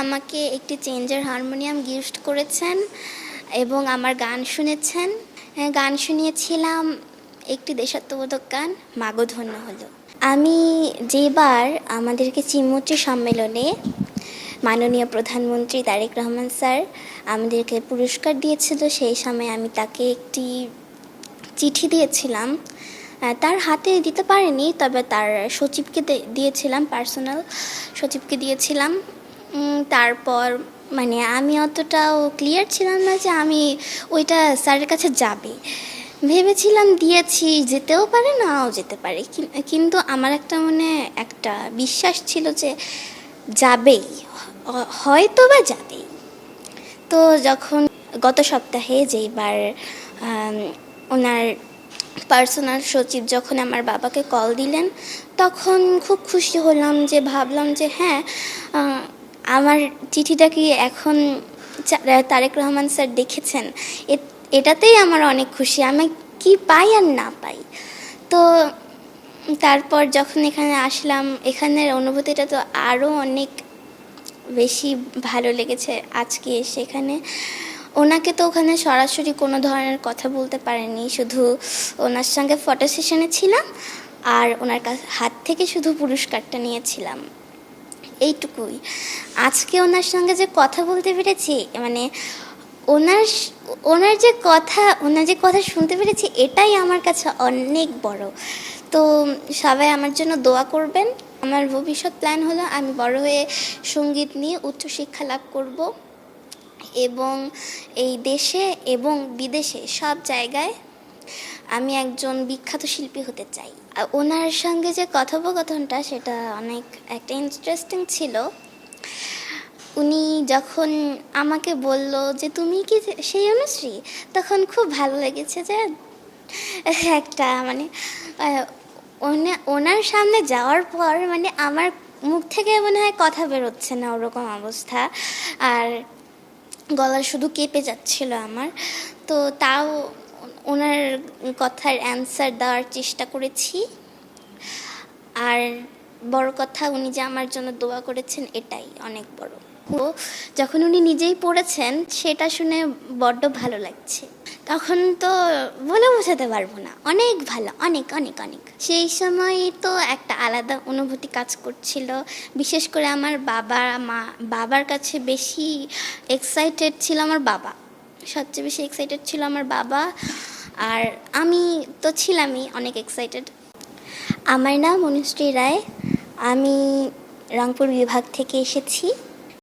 আমাকে একটি changer harmonium gift করেছেন এবং আমার গান শুনেছেন। গান শুনিয়েছিলাম একটি দেশাত্মবোধক গান, মাগো ধন্য হলো। আমি যেবার আমাদেরকে চিমুচি সম্মেলনে মাননীয় প্রধানমন্ত্রী তারেক রহমান স্যার আমাদেরকে পুরস্কার দিয়েছিল, সেই সময় আমি তাকে একটি চিঠি দিয়েছিলাম। তার হাতে দিতে পারিনি, তবে তার সচিবকে দিয়েছিলাম, পার্সোনাল সচিবকে দিয়েছিলাম। তারপর মানে আমি অতটাও ক্লিয়ার ছিলাম না যে আমি ওইটা স্যারের কাছে যাবে। ভেবেছিলাম দিয়েছি, যেতেও পারে নাও যেতে পারে, কিন্তু আমার একটা মনে একটা বিশ্বাস ছিল যে যাবেই, হয়তো বা যাবেই। তো যখন গত সপ্তাহে যেইবার ওনার পার্সোনাল সচিব যখন আমার বাবাকে কল দিলেন, তখন খুব খুশি হলাম, যে ভাবলাম যে হ্যাঁ, আমার চিঠিটা কি এখন তারেক রহমান স্যার দেখেছেন, এটাতেই আমার অনেক খুশি, আমি কি পাই আর না পাই। তো তারপর যখন এখানে আসলাম, এখানের অনুভূতিটা তো আরও অনেক বেশি ভালো লেগেছে আজকে এসে এখানে। ওনাকে তো ওখানে সরাসরি কোনো ধরনের কথা বলতে পারিনি, শুধু ওনার সঙ্গে ফটো সেশনে ছিলাম আর ওনার হাত থেকে শুধু পুরস্কারটা নিয়েছিলাম, এইটুকুই। আজকে ওনার সঙ্গে যে কথা বলতে পেরেছি, মানে ওনার যে কথা শুনতে পেরেছি, এটাই আমার কাছে অনেক বড়। তো সবাই আমার জন্য দোয়া করবেন। আমার ভবিষ্যৎ প্ল্যান হলো আমি বড় হয়ে সঙ্গীত নিয়ে উচ্চশিক্ষা লাভ করব এবং এই দেশে এবং বিদেশে সব জায়গায় আমি একজন বিখ্যাত শিল্পী হতে চাই। ওনার সঙ্গে যে কথোপকথনটা, সেটা অনেক একটা ইন্টারেস্টিং ছিল। উনি যখন আমাকে বলল যে তুমি কি সেই অনুশ্রী, তখন খুব ভালো লেগেছে যে একটা মানে ওনার সামনে যাওয়ার পর মানে আমার মুখ থেকে মনে হয় কথা বেরোচ্ছে না, ওরকম অবস্থা, আর গলা শুধু কেঁপে যাচ্ছিল আমার। তো তাও ওনার কথার অ্যান্সার দেওয়ার চেষ্টা করেছি। আর বড় কথা, উনি যে আমার জন্য দোয়া করেছেন, এটাই অনেক বড়। যখন উনি নিজেই পড়েছেন, সেটা শুনে বড্ড ভালো লাগছে। তখন তো বলে বোঝাতে পারবো না, অনেক ভালো, অনেক অনেক অনেক। সেই সময় তো একটা আলাদা অনুভূতি কাজ করছিল। বিশেষ করে আমার বাবার কাছে বেশি এক্সাইটেড ছিল আমার বাবা, সবচেয়ে বেশি এক্সাইটেড ছিল আমার বাবা, আর আমি তো ছিলামই অনেক এক্সাইটেড। আমার নাম অনুশ্রী রায়, আমি রংপুর বিভাগ থেকে এসেছি।